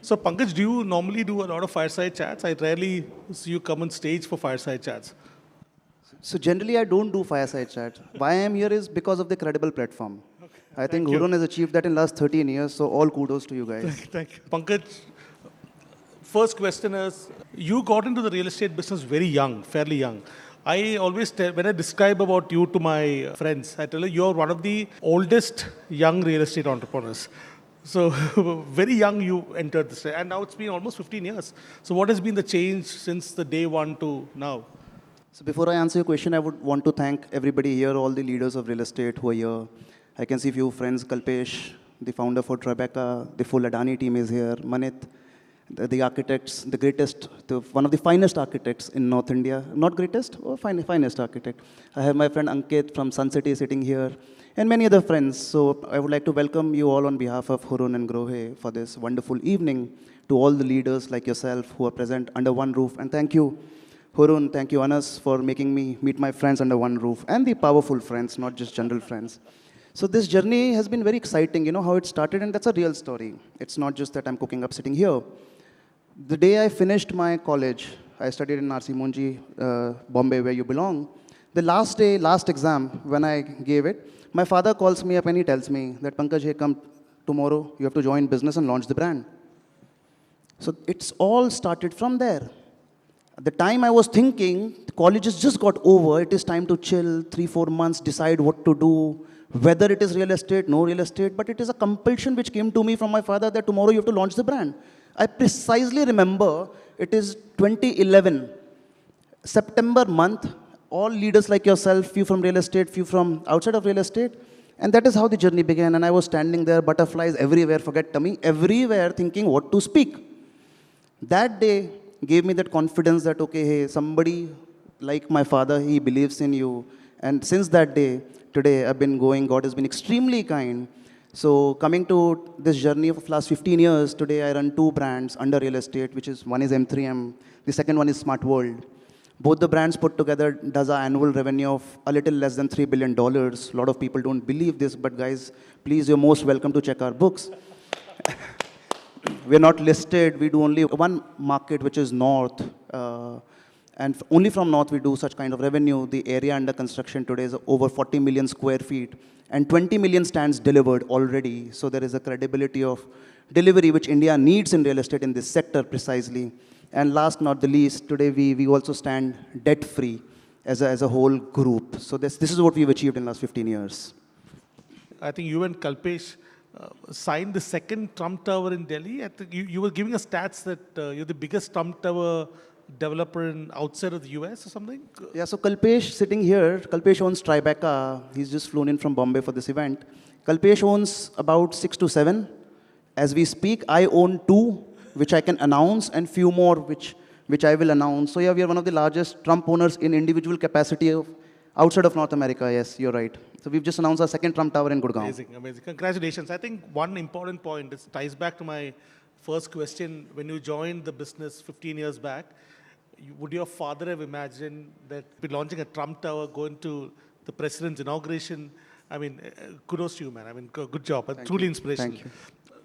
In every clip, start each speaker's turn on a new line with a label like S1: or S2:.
S1: So Pankaj, do you normally do a lot of fireside chats? I rarely see you come on stage for fireside chats.
S2: So generally, I don't do fireside chat. Why I am here is because of the credible platform. I think
S1: Thank you.
S2: Hurun has achieved that in last 13 years, so all kudos to you guys.
S1: Thank you. Pankaj, first question is, you got into the real estate business very young, fairly young. I always tell, when I describe about you to my friends, I tell you, you're one of the oldest young real estate entrepreneurs. So very young you entered this, and now it's been almost 15 years. So what has been the change since the day one to now?
S2: So before I answer your question, I would want to thank everybody here, all the leaders of real estate who are here. I can see a few friends, Kalpesh, the founder for Tribeca, the full Adani team is here, Manit, the architects, the greatest, one of the finest architects in North India. Not greatest, or finest architect. I have my friend Ankit from Sun City sitting here, and many other friends. So I would like to welcome you all on behalf of Hurun and GROHE for this wonderful evening, to all the leaders like yourself who are present under one roof. And thank you, Hurun, thank you, Anas, for making me meet my friends under one roof, and the powerful friends, not just general friends. So this journey has been very exciting. You know how it started, and that's a real story. It's not just that I'm cooking up sitting here. The day I finished my college, I studied in R.C. Munji, Bombay, where you belong. The last day, last exam, when I gave it, my father calls me up and he tells me that, Pankaj, hey, come tomorrow, you have to join business and launch the brand. So it's all started from there. At the time I was thinking, the college has just got over, it is time to chill, 3-4 months, decide what to do, whether it is real estate, no real estate, but it is a compulsion which came to me from my father that tomorrow you have to launch the brand. I precisely remember it is 2011, September month, all leaders like yourself, few from real estate, few from outside of real estate, and that is how the journey began. And I was standing there, butterflies everywhere, forget tummy, everywhere thinking what to speak. That day gave me that confidence that, okay, hey, somebody like my father, he believes in you. And since that day, today I've been going, God has been extremely kind. So coming to this journey of last 15 years, today I run 2 brands under real estate, which is, one is M3M, the second one is Smart World. Both the brands put together does an annual revenue of a little less than $3 billion. A lot of people don't believe this, but guys, please, you're most welcome to check our books. We're not listed, we do only one market, which is North. And only from North we do such kind of revenue. The area under construction today is over 40 million square feet. And 20 million stands delivered already. So there is a credibility of delivery which India needs in real estate in this sector precisely. And last not the least, today we also stand debt-free as a whole group. So this is what we've achieved in the last 15 years.
S1: I think you and Kalpesh signed the second Trump Tower in Delhi. I think you were giving us stats that you're the biggest Trump Tower developer outside of the US or something?
S2: Yeah, so Kalpesh sitting here, Kalpesh owns Tribeca. He's just flown in from Bombay for this event. Kalpesh owns about 6 to 7. As we speak, I own 2, which I can announce, and few more which I will announce. So yeah, we are one of the largest Trump owners in individual capacity outside of North America. Yes, you're right. So we've just announced our second Trump Tower in Gurgaon.
S1: Amazing, amazing. Congratulations. I think one important point, this ties back to my first question. When you joined the business 15 years back, would your father have imagined that be launching a Trump Tower, going to the president's inauguration? I mean, kudos to you, man. I mean, good job. Truly inspirational.
S2: Thank you.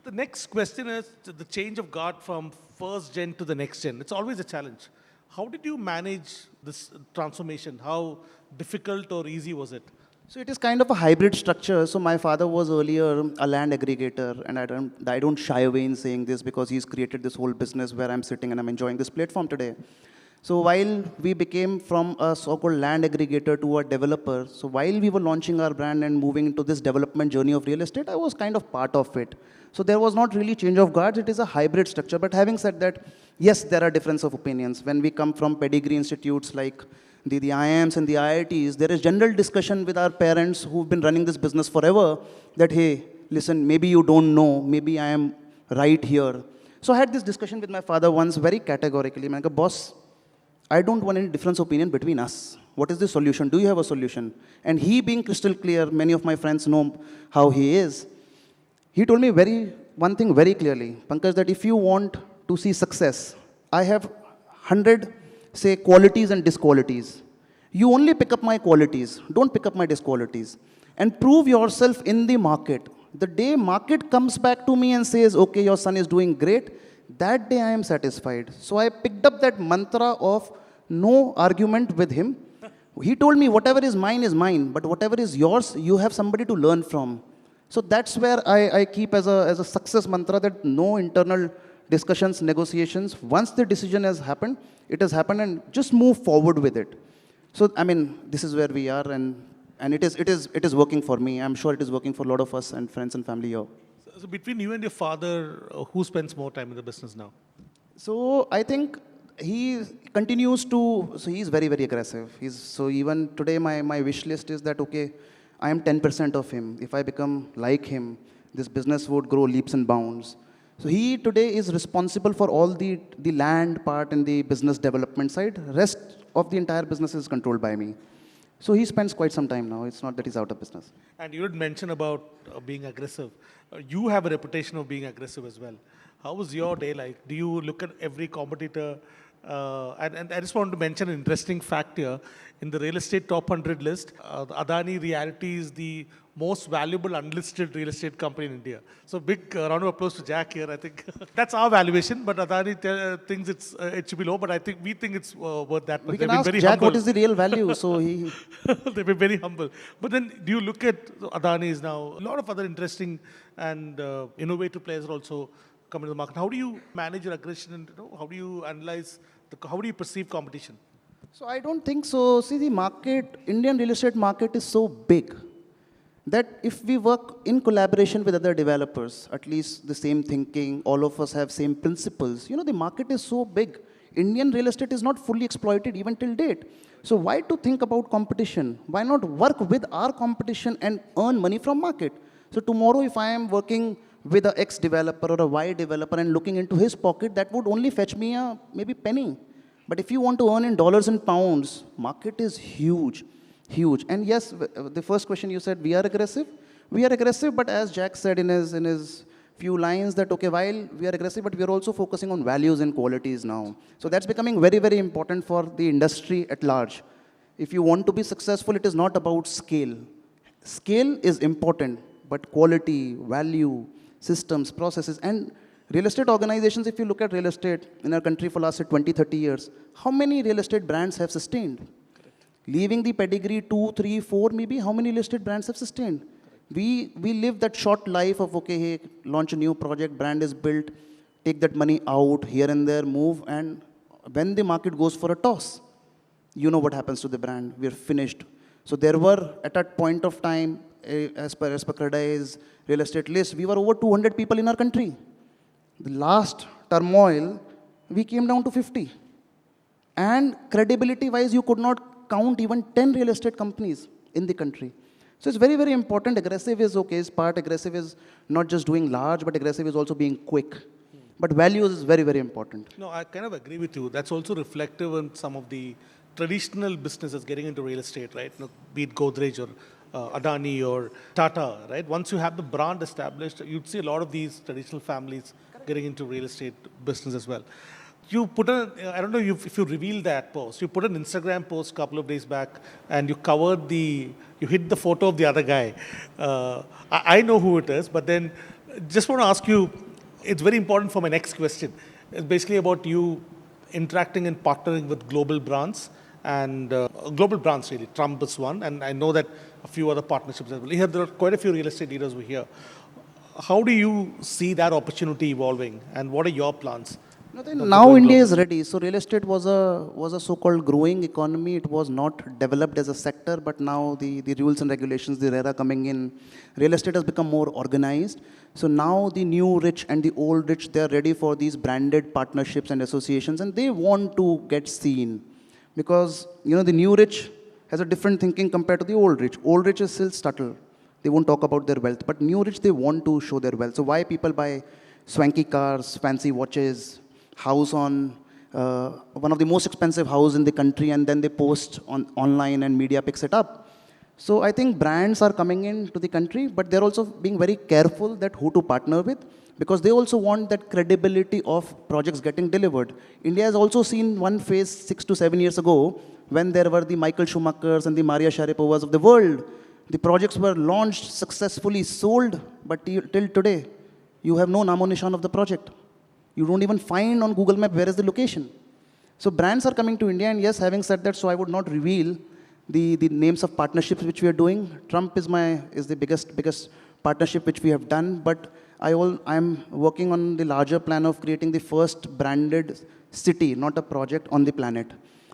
S1: The next question is the change of guard from first gen to the next gen. It's always a challenge. How did you manage this transformation? How difficult or easy was it?
S2: So it is kind of a hybrid structure. So my father was earlier a land aggregator, and I don't shy away in saying this because he's created this whole business where I'm sitting and I'm enjoying this platform today. So while we became from a so-called land aggregator to a developer, so while we were launching our brand and moving into this development journey of real estate, I was kind of part of it. So there was not really change of guards, it is a hybrid structure. But having said that, yes, there are difference of opinions. When we come from pedigree institutes like the IIMs and the IITs, there is general discussion with our parents who've been running this business forever that, hey, listen, maybe you don't know, maybe I am right here. So I had this discussion with my father once very categorically. I'm like, boss, I don't want any difference of opinion between us. What is the solution? Do you have a solution? And he being crystal clear, many of my friends know how he is. He told me one thing very clearly, Pankaj, that if you want to see success, I have 100, say, qualities and disqualities. You only pick up my qualities, don't pick up my disqualities. And prove yourself in the market. The day market comes back to me and says, okay, your son is doing great, that day I am satisfied. So I picked up that mantra of no argument with him. He told me, whatever is mine, but whatever is yours, you have somebody to learn from. So that's where I keep as a success mantra that no internal discussions, negotiations. Once the decision has happened, it has happened, and just move forward with it. So, I mean, this is where we are, and it is working for me. I'm sure it is working for a lot of us and friends and family here.
S1: So between you and your father, who spends more time in the business now?
S2: So I think he continues to, so he's very, very aggressive. So even today my wish list is that, okay, I am 10% of him. If I become like him, this business would grow leaps and bounds. So he today is responsible for all the land part and the business development side. Rest of the entire business is controlled by me. So he spends quite some time now. It's not that he's out of business.
S1: And you did mention about being aggressive. You have a reputation of being aggressive as well. How was your day like? Do you look at every competitor? And I just want to mention an interesting fact here. In the real estate top 100 list, Adani Realty is the most valuable unlisted real estate company in India. So big round of applause to Jack here. I think that's our valuation, but Adani thinks it should be low. But I think we think it's worth that much.
S2: We can ask Jack what is the real value. So he.
S1: They've been very humble. But then, do you look at Adani is now a lot of other interesting and innovative players are also coming to the market. How do you manage your aggression, and how do you analyze how do you perceive competition?
S2: So I don't think so. See, the market, Indian real estate market is so big that if we work in collaboration with other developers, at least the same thinking, all of us have same principles, the market is so big. Indian real estate is not fully exploited even till date. So why to think about competition? Why not work with our competition and earn money from market? So tomorrow if I am working with a X developer or a Y developer and looking into his pocket, that would only fetch me a maybe penny. But if you want to earn in dollars and pounds, market is huge, huge. And yes, the first question you said, we are aggressive. We are aggressive, but as Jack said in his few lines that, okay, while we are aggressive, but we are also focusing on values and qualities now. So that's becoming very, very important for the industry at large. If you want to be successful, it is not about scale. Scale is important, but quality, value, systems, processes, and real estate organizations, if you look at real estate in our country for last 20, 30 years, how many real estate brands have sustained? Correct. Leaving the pedigree 2, 3, 4, maybe, how many real estate brands have sustained? Correct. We live that short life of, okay, hey, launch a new project, brand is built, take that money out, here and there, move, and when the market goes for a toss, you know what happens to the brand. We're finished. So there were, at that point of time, as per Credai's real estate list, we were over 200 people in our country. The last turmoil, we came down to 50. And credibility-wise, you could not count even 10 real estate companies in the country. So it's very, very important. Aggressive is okay, is part. Aggressive is not just doing large, but aggressive is also being quick. But values is very, very important.
S1: No, I kind of agree with you. That's also reflective in some of the traditional businesses getting into real estate, right? Be it Godrej or Adani or Tata, right? Once you have the brand established, you'd see a lot of these traditional families getting into real estate business as well. You put I don't know if you revealed that post, you put an Instagram post a couple of days back and you hid the photo of the other guy. I know who it is, but then just want to ask you, it's very important for my next question. It's basically about you interacting and partnering with global brands and global brands really. Trump is one, and I know that a few other partnerships as well. Here, there are quite a few real estate leaders over here. How do you see that opportunity evolving, and what are your plans?
S2: Now India is ready. So real estate was a so-called growing economy. It was not developed as a sector, but now the rules and regulations, the RERA coming in, real estate has become more organized. So now the new rich and the old rich, they are ready for these branded partnerships and associations, and they want to get seen. Because, the new rich has a different thinking compared to the old rich. Old rich is still subtle. They won't talk about their wealth. But new rich, they want to show their wealth. So why people buy swanky cars, fancy watches, house on one of the most expensive house in the country, and then they post online and media picks it up. So I think brands are coming into the country, but they're also being very careful that who to partner with, because they also want that credibility of projects getting delivered. India has also seen one phase 6 to 7 years ago when there were the Michael Schumachers and the Maria Sharapovas of the world. The projects were launched, successfully sold, but till today, you have no namo nishan of the project. You don't even find on Google Map where is the location. So brands are coming to India, and yes, having said that, so I would not reveal the names of partnerships which we are doing. Trump is the biggest partnership which we have done, but I'm working on the larger plan of creating the first branded city, not a project, on the planet.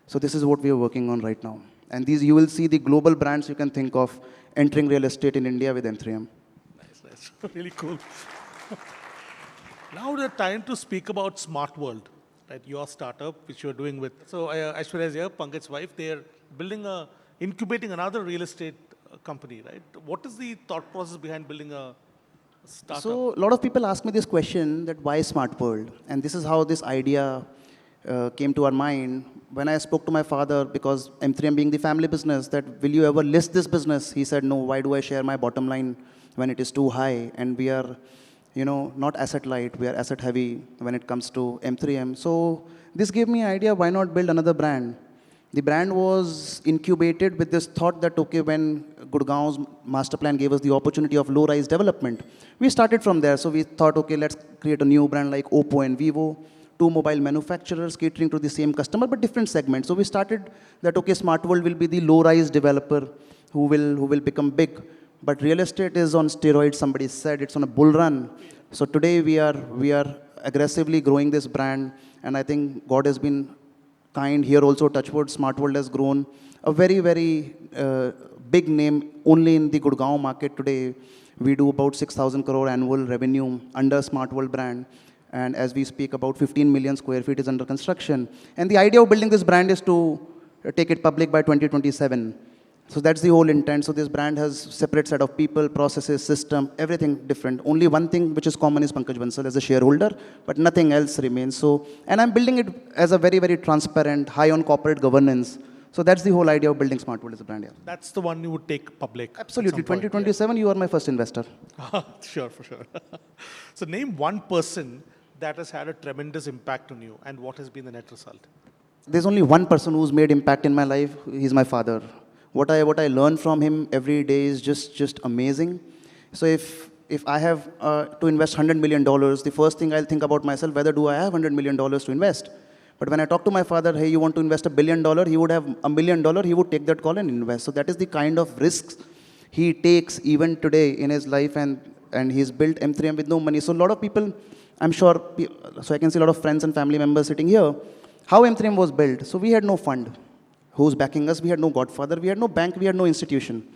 S2: So this is what we are working on right now. And these, you will see the global brands you can think of entering real estate in India with M3M.
S1: Nice. Really cool. Now the time to speak about Smart World, right? Your startup, which you're doing with. So Aishwarya is here, Pankaj's wife. They're incubating another real estate company, right? What is the thought process behind building a startup?
S2: So a lot of people ask me this question, that why Smart World? And this is how this idea came to our mind. When I spoke to my father, because M3M being the family business, that will you ever list this business? He said, no, why do I share my bottom line when it is too high? And we are, not asset light, we are asset heavy when it comes to M3M. So this gave me an idea, why not build another brand? The brand was incubated with this thought that, okay, when Gurgaon's master plan gave us the opportunity of low-rise development, we started from there. So we thought, okay, let's create a new brand like Oppo and Vivo, two mobile manufacturers catering to the same customer, but different segments. So we started that, okay, Smart World will be the low-rise developer who will become big. But real estate is on steroids, somebody said, it's on a bull run. So today we are aggressively growing this brand, and I think God has been kind here also. Touchwood, Smart World has grown a very, very big name only in the Gurgaon market today. We do about 6,000 crore annual revenue under Smart World brand. And as we speak, about 15 million square feet is under construction. And the idea of building this brand is to take it public by 2027. So that's the whole intent. So this brand has separate set of people, processes, system, everything different. Only one thing which is common is Pankaj Bansal as a shareholder, but nothing else remains. So, and I'm building it as a very, very transparent, high on corporate governance. So that's the whole idea of building Smart World as a brand. Yeah.
S1: That's the one you would take public.
S2: Absolutely. 2027, you are my first investor.
S1: Sure, for sure. So name one person that has had a tremendous impact on you, and what has been the net result?
S2: There's only one person who's made impact in my life. He's my father. What I learn from him every day is just amazing. So if I have to invest $100 million, the first thing I'll think about myself, whether do I have $100 million to invest? But when I talk to my father, hey, you want to invest $1 billion, he would have $1 million, he would take that call and invest. So that is the kind of risks he takes even today in his life, and he's built M3M with no money. So a lot of people, I'm sure, so I can see a lot of friends and family members sitting here, how M3M was built. So we had no fund. Who's backing us? We had no godfather, we had no bank, we had no institution.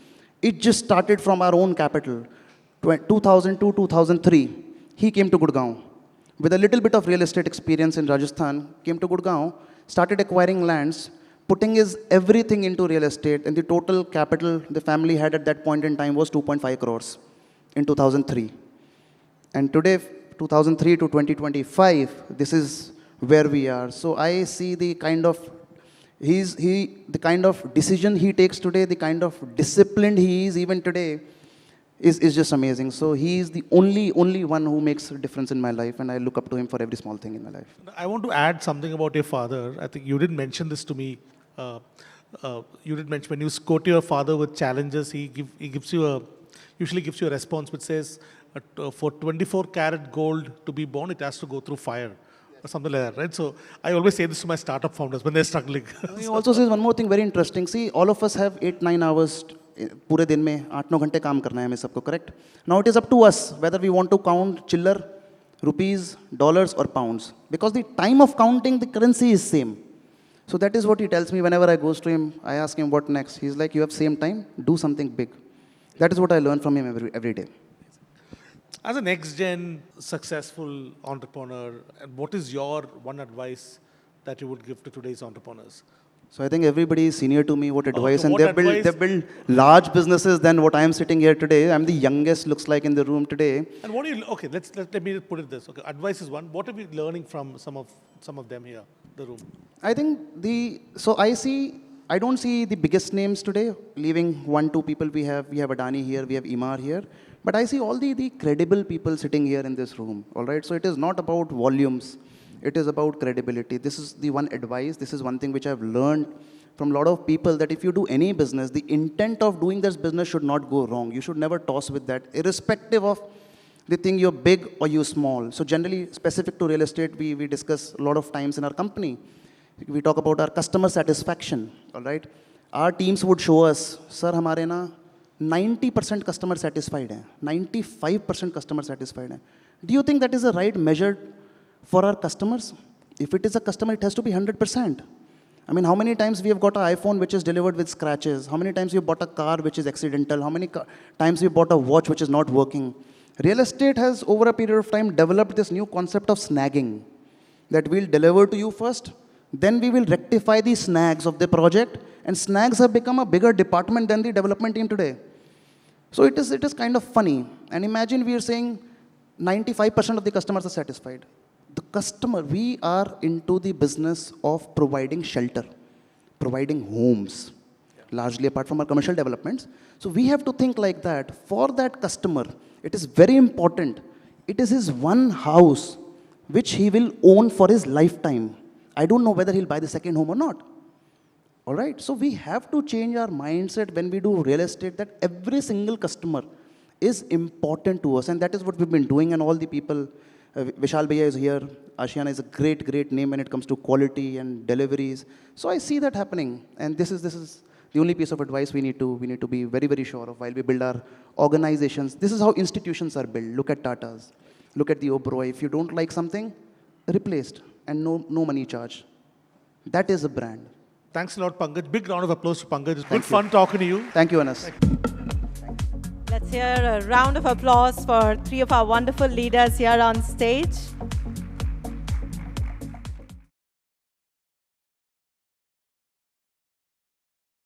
S2: It just started from our own capital. 2002, 2003, he came to Gurgaon. With a little bit of real estate experience in Rajasthan, came to Gurgaon, started acquiring lands, putting his everything into real estate, and the total capital the family had at that point in time was 2.5 crores in 2003. And today, 2003 to 2025, this is where we are. So I see the kind of the kind of decision he takes today, the kind of disciplined he is even today, is just amazing. So he is the only one who makes a difference in my life, and I look up to him for every small thing in my life.
S1: I want to add something about your father. I think you didn't mention this to me. You did mention when you go to your father with challenges, he usually gives you a response which says, for 24 karat gold to be born, it has to go through fire. Or something like that, right? So I always say this to my startup founders when they're struggling.
S2: He also says one more thing very interesting. See, all of us have 8-9 hours पूरे दिन में 8-9 घंटे काम करना है हमें सबको, correct? Now it is up to us whether we want to count chiller, rupees, dollars or pounds. Because the time of counting the currency is same. So that is what he tells me whenever I goes to him. I ask him what next. He's like, you have same time, do something big. That is what I learn from him every day.
S1: As a next-gen successful entrepreneur, what is your one advice that you would give to today's entrepreneurs?
S2: So I think everybody is senior to me. What advice? And they build large businesses than what I am sitting here today. I'm the youngest, looks like, in the room today.
S1: And what do you? Okay, let me put it this. Okay, advice is one. What are we learning from some of them here, the room?
S2: I think I don't see the biggest names today. Leaving 1-2 people we have Adani here, we have Imar here. But I see all the credible people sitting here in this room, all right? So it is not about volumes. It is about credibility. This is the one advice. This is one thing which I've learned from a lot of people that if you do any business, the intent of doing this business should not go wrong. You should never toss with that, irrespective of the thing you're big or you're small. So generally, specific to real estate, we discuss a lot of times in our company. We talk about our customer satisfaction, all right? Our teams would show us, sir, हमारे ना 90% customer satisfied हैं, 95% customer satisfied हैं. Do you think that is the right measure for our customers? If it is a customer, it has to be 100%. I mean, how many times we have got an iPhone which is delivered with scratches? How many times you bought a car which is accidental? How many times you bought a watch which is not working? Real estate has, over a period of time, developed this new concept of snagging, that we'll deliver to you first, then we will rectify the snags of the project, and snags have become a bigger department than the development team today. So it is kind of funny. And imagine we are saying 95% of the customers are satisfied. The customer, we are into the business of providing shelter, providing homes, largely apart from our commercial developments. So we have to think like that. For that customer, it is very important. It is his one house which he will own for his lifetime. I don't know whether he'll buy the second home or not. All right? So we have to change our mindset when we do real estate, that every single customer is important to us. And that is what we've been doing. And all the people, Vishal Bhaiya is here. Ashiana is a great, great name when it comes to quality and deliveries. So I see that happening. And this is the only piece of advice we need to be very, very sure of while we build our organizations. This is how institutions are built. Look at Tata's. Look at the Oberoi. If you don't like something, replaced. And no money charge. That is a brand.
S1: Thanks a lot, Pankaj. Big round of applause to Pankaj. It's good fun talking to you.
S2: Thank you, Anas.
S3: Let's hear a round of applause for three of our wonderful leaders here on stage.